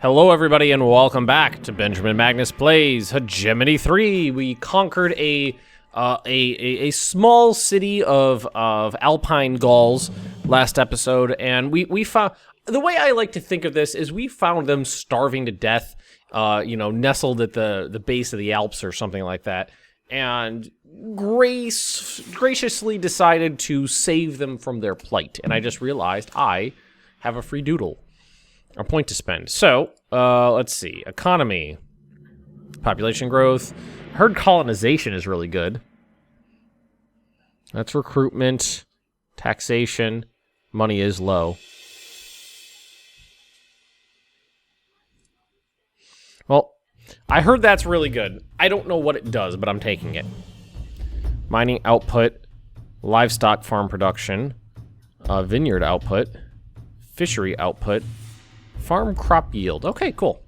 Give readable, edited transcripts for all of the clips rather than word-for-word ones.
Hello everybody and welcome back to Benjamin Magnus Plays Hegemony 3. We conquered a small city of Alpine Gauls last episode, and we found, the way I like to think of this is we found them starving to death, nestled at the base of the Alps or something like that, and graciously decided to save them from their plight. And I just realized I have a free doodle. A point to spend. So, let's see. Economy. Population growth. I heard colonization is really good. That's recruitment. Taxation. Money is low. Well, I heard that's really good. I don't know what it does, but I'm taking it. Mining output. Livestock farm production. Vineyard output. Fishery output. Farm crop yield. Okay, cool.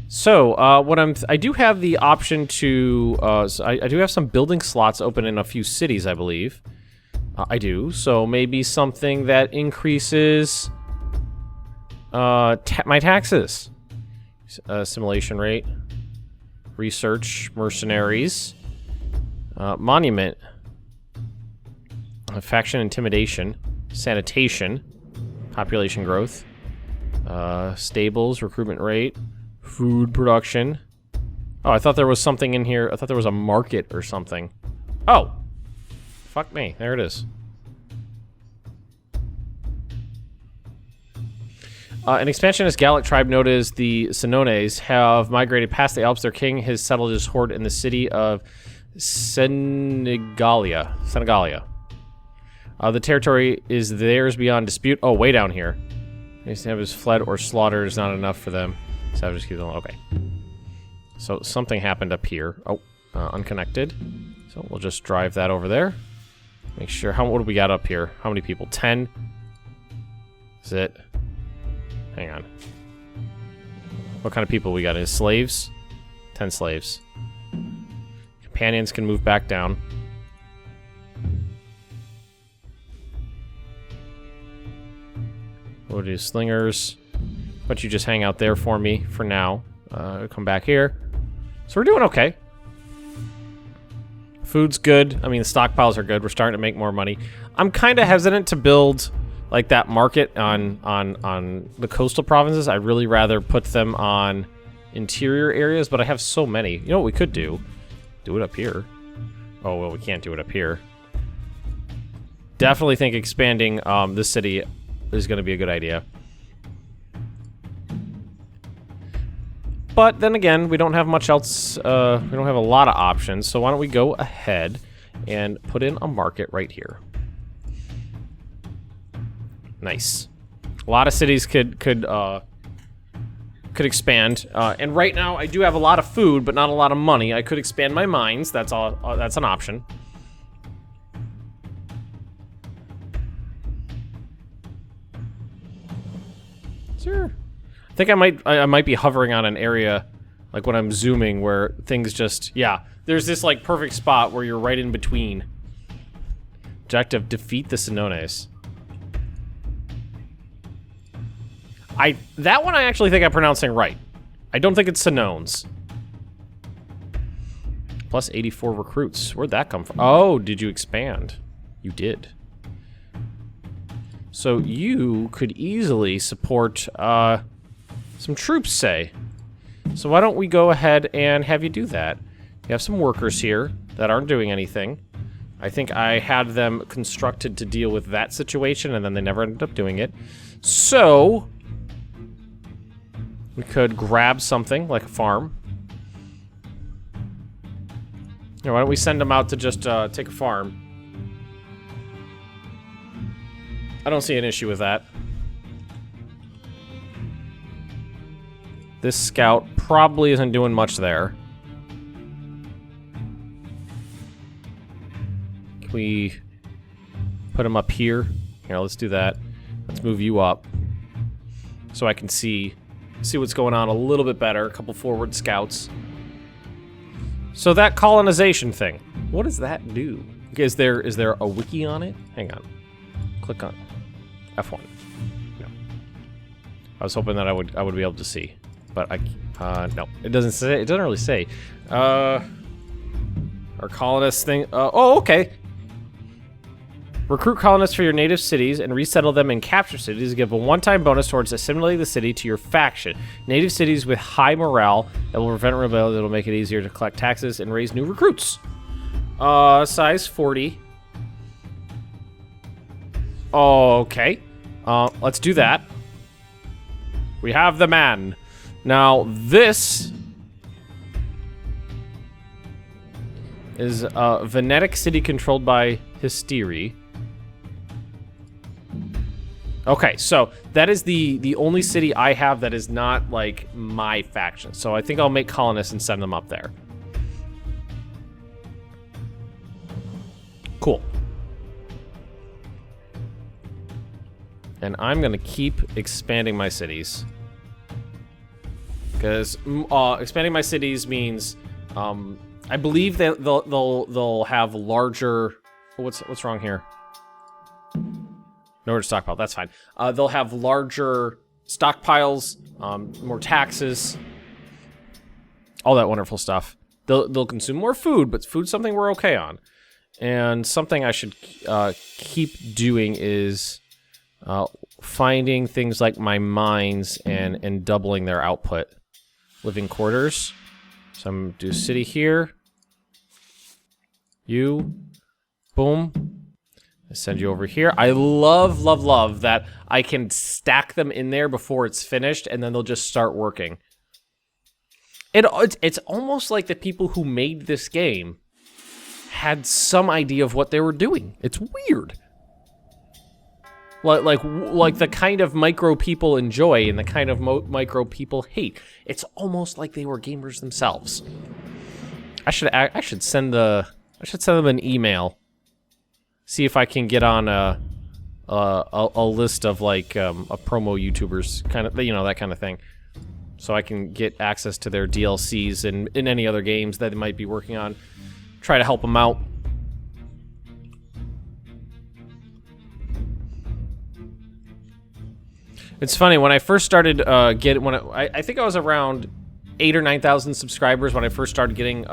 So, I do have the option to, I do have some building slots open in a few cities, I believe. I do. So maybe something that increases, my taxes. Assimilation rate. Research. Mercenaries. Monument. Faction intimidation. Sanitation, population growth, stables, recruitment rate, food production. Oh, I thought there was something in here. I thought there was a market or something. Oh, fuck me. There it is. An expansionist Gallic tribe known as the Senones have migrated past the Alps. Their king has settled his horde in the city of Senegalia. The territory is theirs beyond dispute. Oh, way down here. Needs to have his fled or slaughtered is not enough for them. Savages keep them. Okay. So something happened up here. Oh, unconnected. So we'll just drive that over there. Make sure. What do we got up here? How many people? 10? Is it? Hang on. What kind of people we got? Is slaves? 10 slaves. Companions can move back down. We'll do slingers. But you just hang out there for me for now. Come back here. So we're doing okay. Food's good. I mean, the stockpiles are good. We're starting to make more money. I'm kind of hesitant to build like that market on the coastal provinces. I'd really rather put them on interior areas, but I have so many. You know what we could do? Do it up here. Oh, well, we can't do it up here. Definitely think expanding this city is going to be a good idea. But then again, we don't have much else. We don't have a lot of options. So why don't we go ahead and put in a market right here? Nice. A lot of cities could expand. And right now, I do have a lot of food, but not a lot of money. I could expand my mines. That's all. That's an option. Sure. I think I might be hovering on an area, like when I'm zooming, where things just, yeah. There's this like perfect spot where you're right in between. Objective: defeat the Senones. That one I actually think I'm pronouncing right. I don't think it's Senones. Plus 84 recruits. Where'd that come from? Oh, did you expand? You did. So you could easily support some troops, say. So why don't we go ahead and have you do that? You have some workers here that aren't doing anything. I think I had them constructed to deal with that situation, and then they never ended up doing it. So we could grab something like a farm. Why don't we send them out to just take a farm? I don't see an issue with that. This scout probably isn't doing much there. Can we put him up here? Here, let's do that. Let's move you up so I can see what's going on a little bit better. A couple forward scouts. So that colonization thing, what does that do? Is there a wiki on it? Hang on. Click on F1. No. I was hoping that I would be able to see, but no, it doesn't say. It doesn't really say. Our colonist thing. Oh, okay. Recruit colonists for your native cities and resettle them in capture cities. Give a one-time bonus towards assimilating the city to your faction. Native cities with high morale that will prevent rebellion. It'll make it easier to collect taxes and raise new recruits. Size 40. Okay. Let's do that. We have the man. Now, this is a Venetic city controlled by Histri. Okay, so that is the only city I have that is not, like, my faction. So I think I'll make colonists and send them up there. Cool. And I'm going to keep expanding my cities. Because expanding my cities means I believe that they'll have larger... What's wrong here? Nowhere to stockpile. That's fine. They'll have larger stockpiles, more taxes, all that wonderful stuff. They'll consume more food, but food's something we're okay on. And something I should keep doing is finding things like my mines and doubling their output. Living quarters. So I'm gonna do a city here. You. Boom. I send you over here. I love, love, love that I can stack them in there before it's finished, and then they'll just start working. It's almost like the people who made this game had some idea of what they were doing. It's weird. Like the kind of micro people enjoy and the kind of micro people hate. It's almost like they were gamers themselves. I should send them an email. See if I can get on a list of like a promo YouTubers, kind of, you know, that kind of thing, so I can get access to their DLCs and in any other games that they might be working on. Try to help them out. It's funny, when I first started I think I was around 8,000 or 9,000 subscribers when I first started getting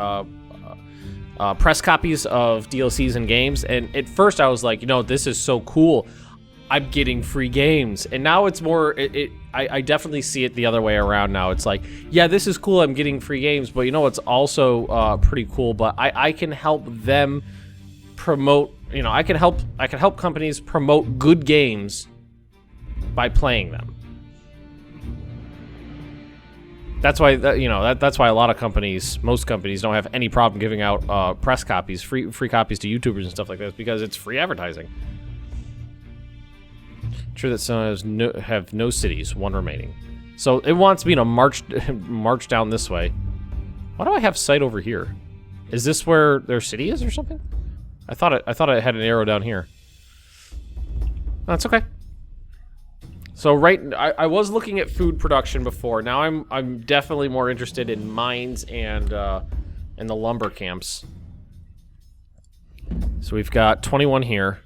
press copies of DLCs and games, and at first I was like, you know, this is so cool, I'm getting free games. And now it's more, I definitely see it the other way around now. It's like, yeah, this is cool, I'm getting free games, but you know what's also pretty cool, but I can help them promote, you know, I can help companies promote good games by playing them. That's why, that's why a lot of companies, most companies, don't have any problem giving out press copies, free copies to YouTubers and stuff like that, because it's free advertising. True that some have no cities, one remaining. So it wants me to march down this way. Why do I have sight over here? Is this where their city is or something? I thought it had an arrow down here. That's okay. So I was looking at food production before. Now I'm definitely more interested in mines and the lumber camps. So we've got 21 here,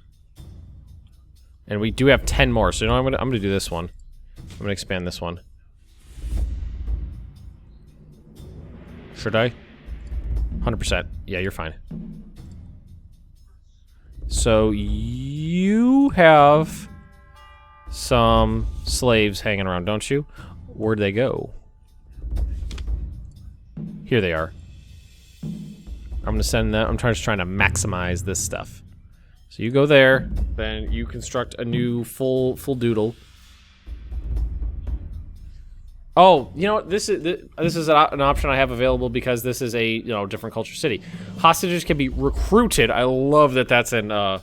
and we do have 10 more. So you know, I'm gonna do this one. I'm gonna expand this one. Should I? 100%. Yeah, you're fine. So you have some slaves hanging around, don't you? Where'd they go? Here they are. I'm gonna send them. I'm just trying to maximize this stuff. So you go there, then you construct a new full doodle. Oh, you know what? This is an option I have available because this is a different culture city. Hostages can be recruited. I love that that's in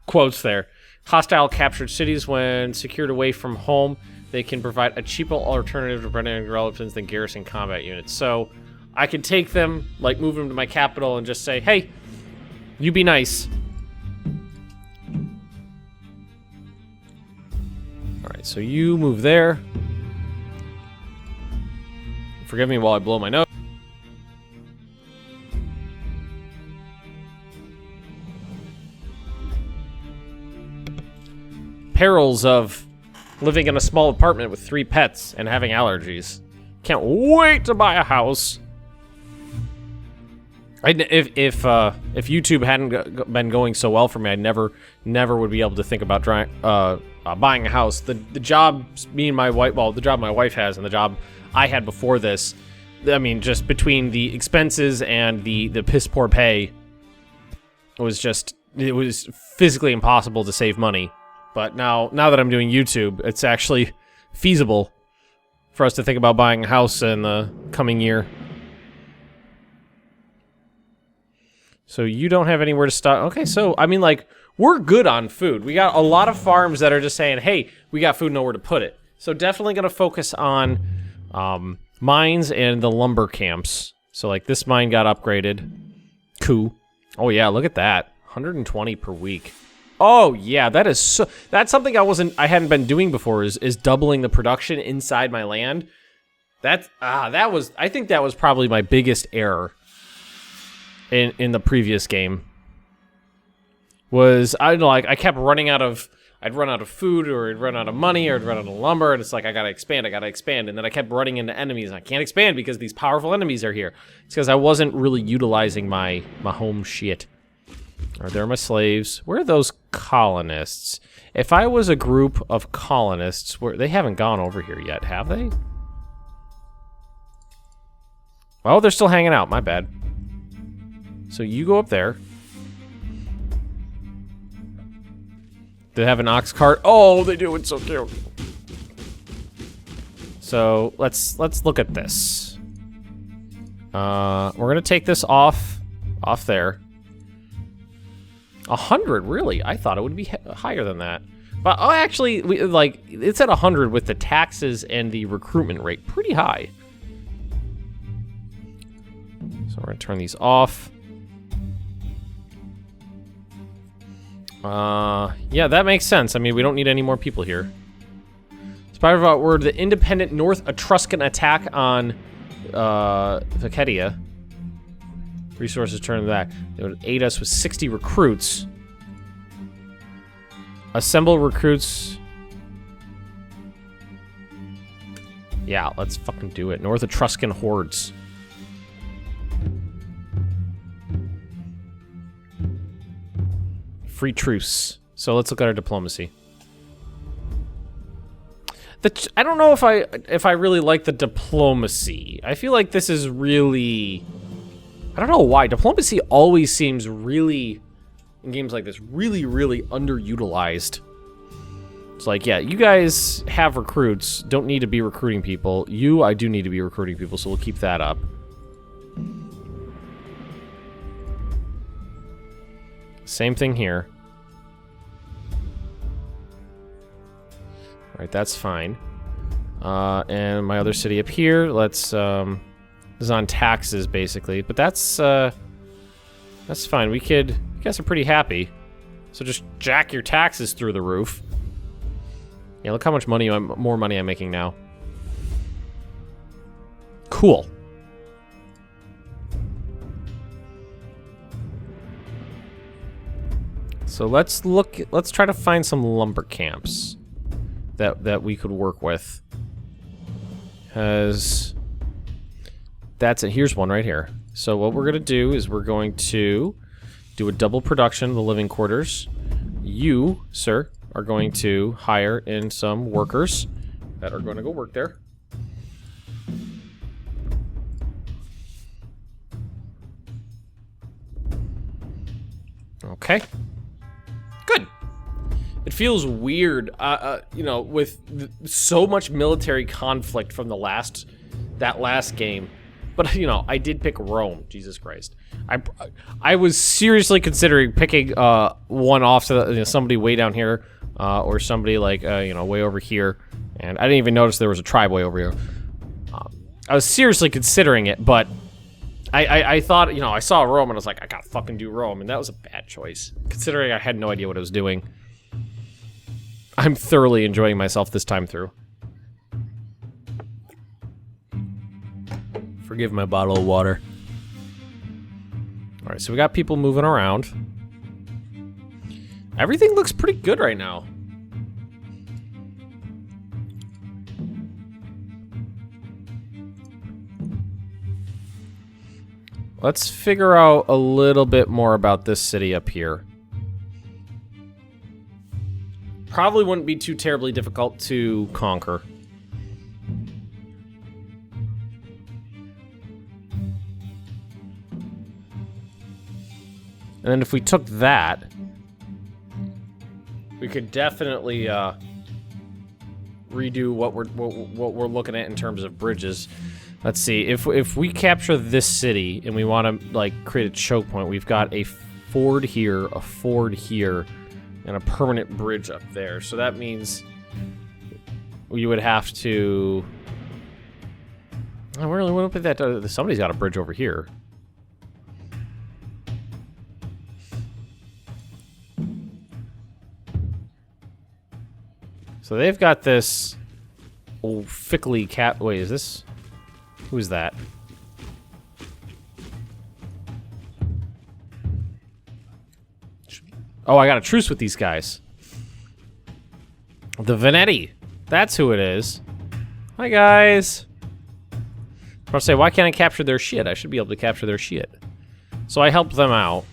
quotes there. Hostile captured cities, when secured away from home, they can provide a cheaper alternative to Brennan relatives than garrison combat units. So I can take them, like move them to my capital and just say, hey, you be nice. Alright, so you move there. Forgive me while I blow my nose. Perils of living in a small apartment with 3 pets and having allergies. Can't wait to buy a house. If YouTube hadn't been going so well for me, I never would be able to think about buying a house. The job me and my wife, well, the job my wife has and the job I had before this, I mean, just between the expenses and the piss poor pay, it was physically impossible to save money. But now that I'm doing YouTube, it's actually feasible for us to think about buying a house in the coming year. So you don't have anywhere to stock. Okay, so, I mean, like, we're good on food. We got a lot of farms that are just saying, hey, we got food, nowhere to put it. So definitely going to focus on mines and the lumber camps. So, like, this mine got upgraded. Cool. Oh, yeah, look at that. 120 per week. Oh, yeah, that's something I hadn't been doing before, is doubling the production inside my land. I think that was probably my biggest error in the previous game. Was I kept running out of, I'd run out of food, or I'd run out of money, or I'd run out of lumber, and it's like, I gotta expand, and then I kept running into enemies, and I can't expand because these powerful enemies are here. It's because I wasn't really utilizing my home shit. Alright, there are my slaves. Where are those colonists? If I was a group of colonists, they haven't gone over here yet, have they? Well, they're still hanging out, my bad. So you go up there. They have an ox cart. Oh, they do. It's so cute. So let's look at this. We're gonna take this off there. 100, really? I thought it would be higher than that. But actually, it's at 100 with the taxes and the recruitment rate, pretty high. So we're gonna turn these off. Yeah, that makes sense. I mean, we don't need any more people here. Inspired by word, the independent North Etruscan attack on Vacetia. Resources turned back. They would aid us with 60 recruits. Assemble recruits. Yeah, let's fucking do it. North Etruscan hordes. Free truce. So let's look at our diplomacy. I don't know if I really like the diplomacy. I feel like this is really, I don't know why. Diplomacy always seems really, in games like this, really, really underutilized. It's like, yeah, you guys have recruits. Don't need to be recruiting people. I do need to be recruiting people, so we'll keep that up. Same thing here. Alright, that's fine. And my other city up here, let's, this is on taxes, basically. But that's fine. You guys are pretty happy. So just jack your taxes through the roof. Yeah, look how much more money I'm making now. Cool. So let's try to find some lumber camps that we could work with. Here's one right here. So what we're gonna do is we're going to do a double production of the living quarters. You, sir, are going to hire in some workers that are going to go work there. Okay. Good. It feels weird, you know, with so much military conflict from that last game. But, you know, I did pick Rome. Jesus Christ. I was seriously considering picking one off to somebody way down here, or somebody like, you know, way over here. And I didn't even notice there was a tribe way over here. I was seriously considering it, but I thought, you know, I saw Rome and I was like, I gotta fucking do Rome, and that was a bad choice, considering I had no idea what I was doing. I'm thoroughly enjoying myself this time through. Forgive my bottle of water. Alright, so we got people moving around. Everything looks pretty good right now. Let's figure out a little bit more about this city up here. Probably wouldn't be too terribly difficult to conquer. And then if we took that, we could definitely redo what we're looking at in terms of bridges. Let's see, if we capture this city and we want to like create a choke point, we've got a ford here, and a permanent bridge up there. So that means we would have to. I really want to put that. Somebody's got a bridge over here. So they've got this old fickly cat. Wait, is this? Who's that? Oh, I got a truce with these guys. The Venetti. That's who it is. Hi, guys. I'll say, why can't I capture their shit? I should be able to capture their shit. So I helped them out.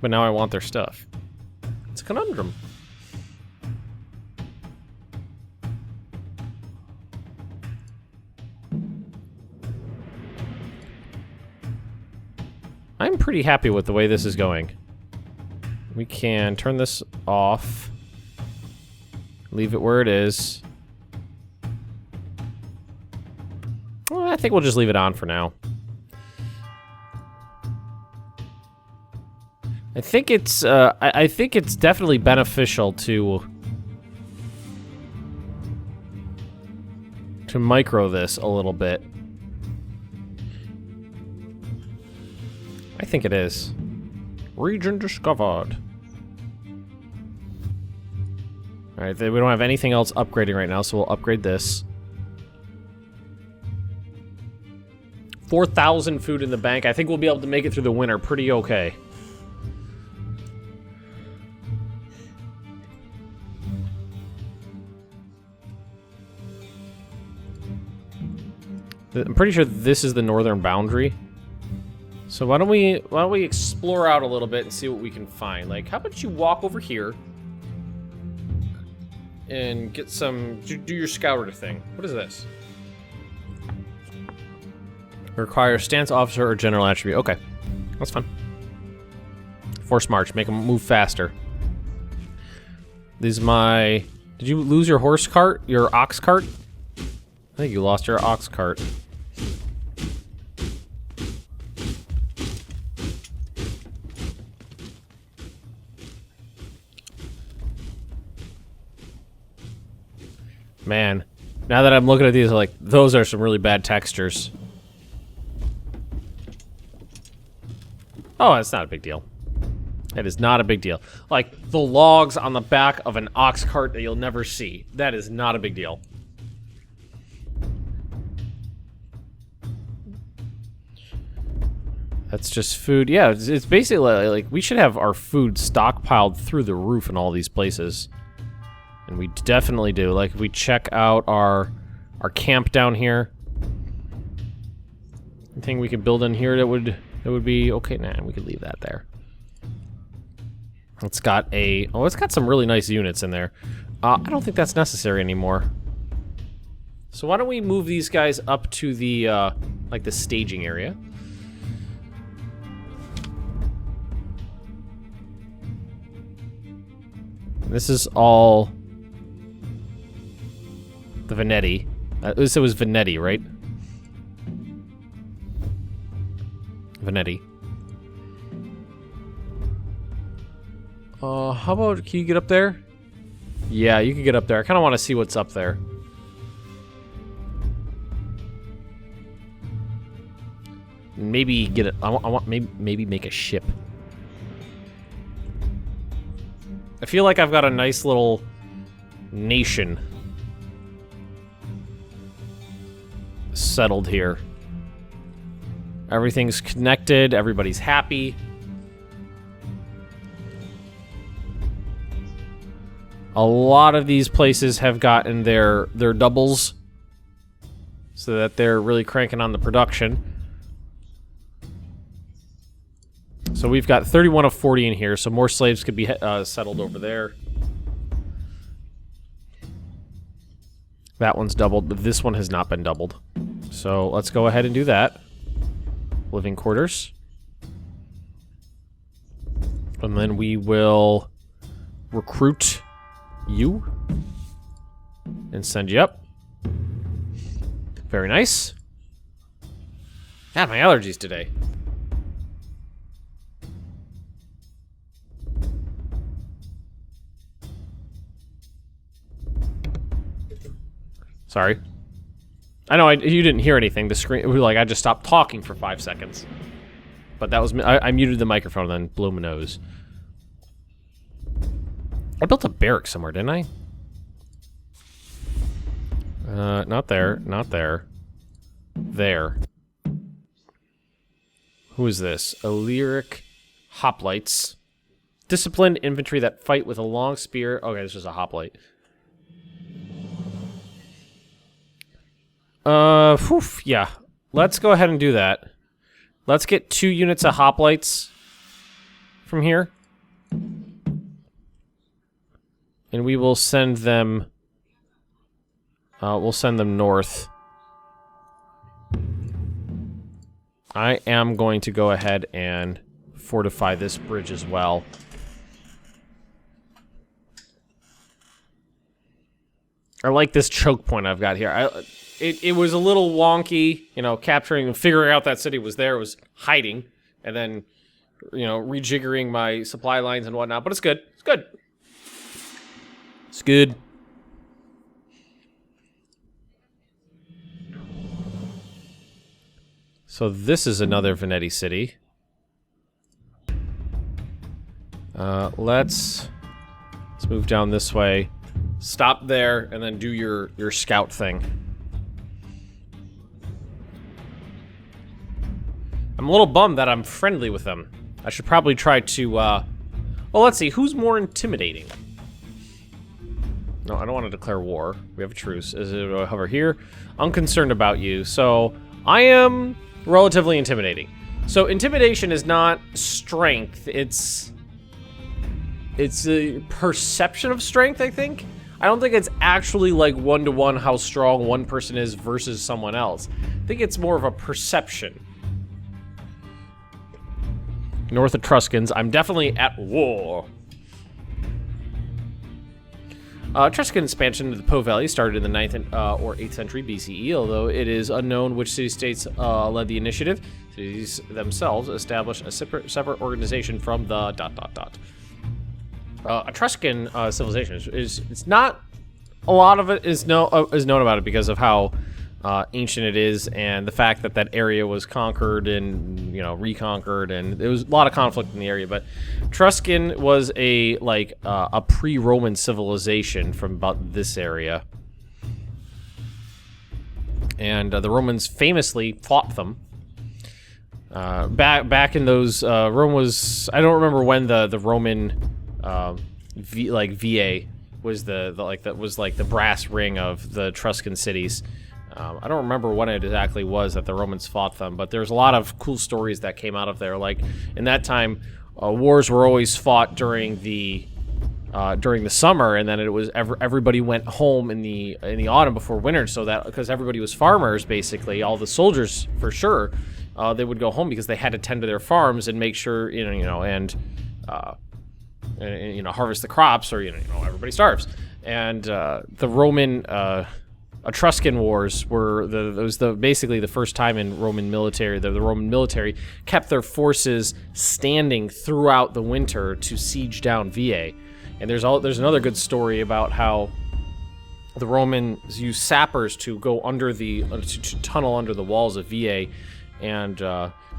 But now I want their stuff. It's a conundrum. I'm pretty happy with the way this is going. We can turn this off. Leave it where it is. Well, I think we'll just leave it on for now. I think it's definitely beneficial to micro this a little bit. I think it is. Region discovered. Alright, we don't have anything else upgrading right now, so we'll upgrade this. 4,000 food in the bank. I think we'll be able to make it through the winter pretty okay. I'm pretty sure this is the northern boundary. So why don't we explore out a little bit and see what we can find? Like, how about you walk over here and get some, do your scouter thing. What is this? Require stance officer or general attribute. Okay, that's fine. Force march, make them move faster. This is my, did you lose your horse cart? Your ox cart? I think you lost your ox cart. Man, now that I'm looking at these, like, those are some really bad textures. Oh, it's not a big deal. It is not a big deal. Like, the logs on the back of an ox cart that you'll never see. That is not a big deal. That's just food. Yeah, it's basically, like, we should have our food stockpiled through the roof in all these places. And we definitely do. Like, if we check out our camp down here, anything we could build in here that would be okay. Nah, we could leave that there. It's got it's got some really nice units in there. I don't think that's necessary anymore. So why don't we move these guys up to the like the staging area? This is all the Venetti. At least it was Venetti, right? Venetti. How about, can you get up there? Yeah, you can get up there. I kind of want to see what's up there. Maybe get it. I want maybe make a ship. I feel like I've got a nice little nation settled here. Everything's connected, everybody's happy. A lot of these places have gotten their doubles so that they're really cranking on the production. So we've got 31 of 40 in here, so more slaves could be settled over there. That one's doubled, but this one has not been doubled. So let's go ahead and do that. Living quarters. And then we will recruit you and send you up. Very nice. God, my allergies today. Sorry. I know you didn't hear anything. The screen, like, I just stopped talking for 5 seconds. But that was, I muted the microphone and then blew my nose. I built a barrack somewhere, didn't I? Not there, not there. There. Who is this? Illyric hoplites. Disciplined infantry that fight with a long spear. Okay, this is a hoplite. Yeah. Let's go ahead and do that. Let's get 2 units of hoplites from here. And we will send them... we'll send them north. I am going to go ahead and fortify this bridge as well. I like this choke point I've got here. It was a little wonky, you know, capturing and figuring out that city was there, it was hiding, and then, you know, rejiggering my supply lines and whatnot, but it's good. It's good. It's good. So this is another Veneti city. Let's move down this way. Stop there, and then do your scout thing. I'm a little bummed that I'm friendly with them. I should probably try to, well, let's see. Who's more intimidating? No, I don't want to declare war. We have a truce. Is it hover here? I'm concerned about you. So, I am relatively intimidating. So, intimidation is not strength. It's a perception of strength, I think. I don't think it's actually like one-to-one how strong one person is versus someone else. I think it's more of a perception. North Etruscans, I'm definitely at war. Etruscan expansion into the Po Valley started in the 9th or 8th century BCE, although it is unknown which city-states led the initiative. Cities themselves established a separate organization from the ... Etruscan civilization it's not a lot of it is known about it because of how ancient it is, and the fact that that area was conquered and, you know, reconquered, and there was a lot of conflict in the area. But Etruscan was a pre-Roman civilization from about this area, and the Romans famously fought them. Back in those, Rome was, I don't remember when the Roman VA was the brass ring of the Etruscan cities. I don't remember when it exactly was that the Romans fought them, but there's a lot of cool stories that came out of there. Like, in that time, wars were always fought during the summer, and then it was everybody went home in the autumn before winter, so that because everybody was farmers, basically, all the soldiers for sure, they would go home because they had to tend to their farms and make sure and harvest the crops, or everybody starves. And the Roman Etruscan wars were basically the first time in Roman military. The Roman military kept their forces standing throughout the winter to siege down VA. And there's another good story about how the Romans used sappers to go under to tunnel under the walls of VA, and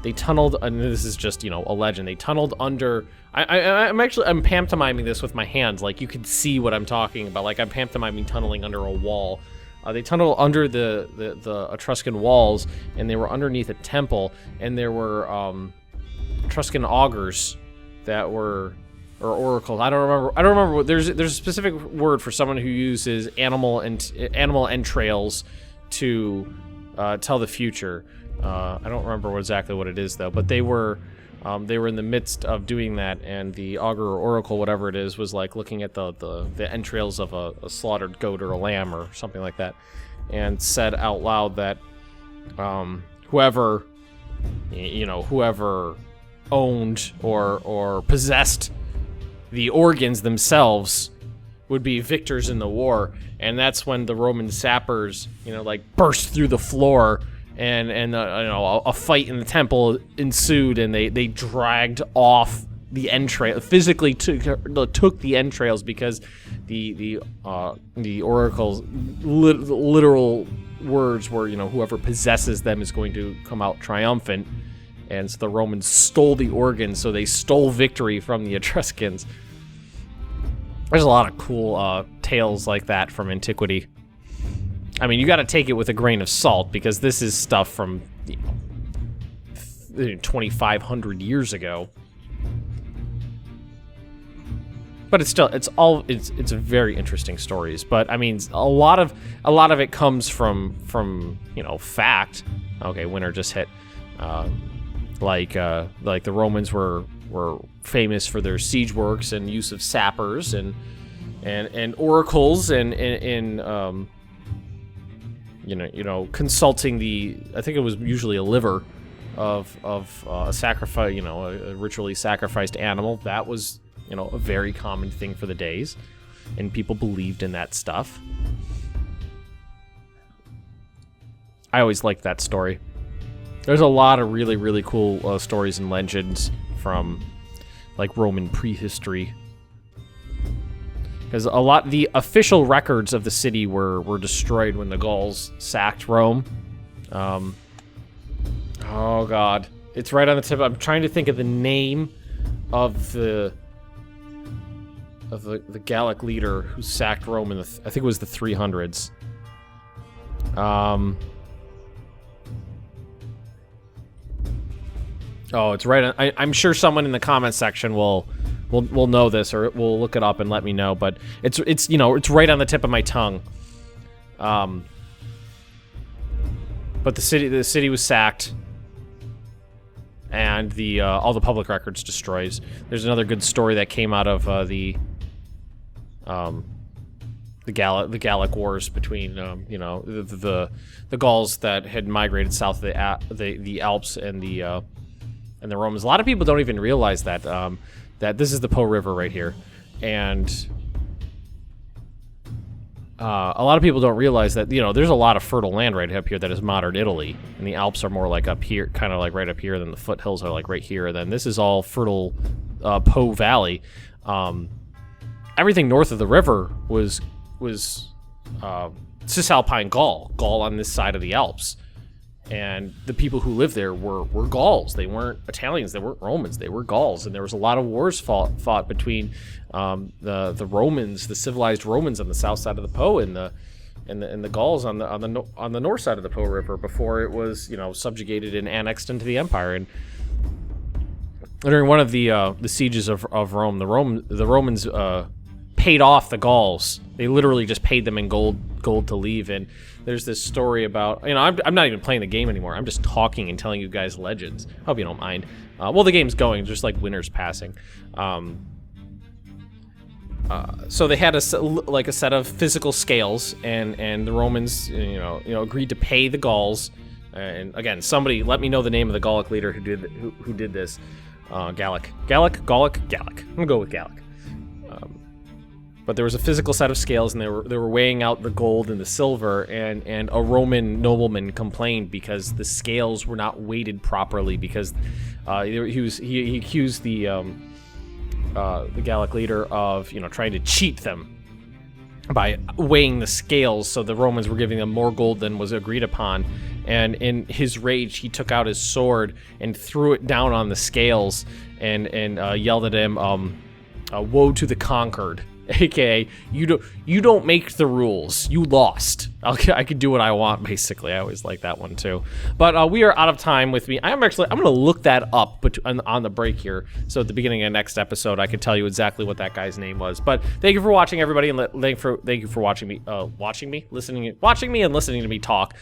they tunneled. And this is just a legend. They tunneled under. I'm pantomiming this with my hands, like you can see what I'm talking about. Like I'm pantomiming tunneling under a wall. They tunneled under the Etruscan walls, and they were underneath a temple, and there were Etruscan augurs that were, or oracles. I don't remember what, there's a specific word for someone who uses animal entrails to tell the future. I don't remember exactly what it is though, but they were They were in the midst of doing that, and the augur or oracle, whatever it is, was like looking at the entrails of a slaughtered goat or a lamb or something like that, and said out loud that whoever owned or possessed the organs themselves would be victors in the war. And that's when the Roman sappers, like burst through the floor, and a fight in the temple ensued, and they dragged off the entrails, physically took the entrails, because the oracle's literal words were, whoever possesses them is going to come out triumphant. And so the Romans stole the organs, so they stole victory from the Etruscans. There's a lot of cool tales like that from antiquity. I mean, you got to take it with a grain of salt, because this is stuff from 2,500 years ago. But it's a very interesting stories. But I mean, a lot of it comes from fact. Okay, winter just hit. Like the Romans were famous for their siege works and use of sappers and oracles and consulting I think it was usually a liver of a sacrifice, a ritually sacrificed animal. That was a very common thing for the days, and people believed in that stuff. I always liked that story. There's a lot of really, really cool stories and legends from, like, Roman prehistory. Because the official records of the city were destroyed when the Gauls sacked Rome. Oh, God. It's right on the tip. I'm trying to think of the name of the Gallic leader who sacked Rome in I think it was the 300s. Oh, it's right. I'm sure someone in the comment section will know this, or will look it up and let me know. But it's right on the tip of my tongue. But the city was sacked, and all the public records destroyed. There's another good story that came out of the Gallic Wars between the Gauls that had migrated south of the Alps and the Romans. A lot of people don't even realize that that this is the Po River right here, and a lot of people don't realize that there's a lot of fertile land right up here that is modern Italy, and the Alps are more like up here, kind of like right up here, and then the foothills are like right here, and then this is all fertile Po Valley. Everything north of the river was Cisalpine Gaul on this side of the Alps. And the people who lived there were Gauls. They weren't Italians. They weren't Romans. They were Gauls. And there was a lot of wars fought between the Romans, the civilized Romans on the south side of the Po, and the Gauls on the north side of the Po River before it was subjugated and annexed into the empire. And during one of the sieges of Rome, the Romans paid off the Gauls. They literally just paid them in gold to leave. And there's this story about, I'm not even playing the game anymore. I'm just talking and telling you guys legends. Hope you don't mind. Well, the game's going, just like winter's passing. So they had a set of physical scales, and the Romans, agreed to pay the Gauls. And again, somebody let me know the name of the Gallic leader who did this. Gallic. I'm gonna go with Gallic. But there was a physical set of scales, and they were weighing out the gold and the silver, and a Roman nobleman complained because the scales were not weighted properly, because he accused the Gallic leader of trying to cheat them by weighing the scales, so the Romans were giving them more gold than was agreed upon. And in his rage, he took out his sword and threw it down on the scales and yelled at him, "Woe to the conquered!" AKA, you don't make the rules. You lost. I can do what I want, basically. I always like that one, too. But we are out of time with me. I'm going to look that up on the break here. So at the beginning of next episode, I can tell you exactly what that guy's name was. But thank you for watching, everybody, and thank you for watching me and listening to me talk.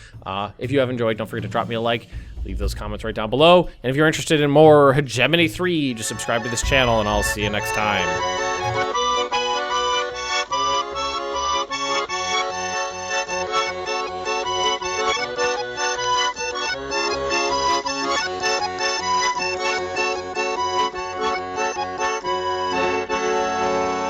If you have enjoyed, don't forget to drop me a like. Leave those comments right down below. And if you're interested in more Hegemony 3, just subscribe to this channel, and I'll see you next time.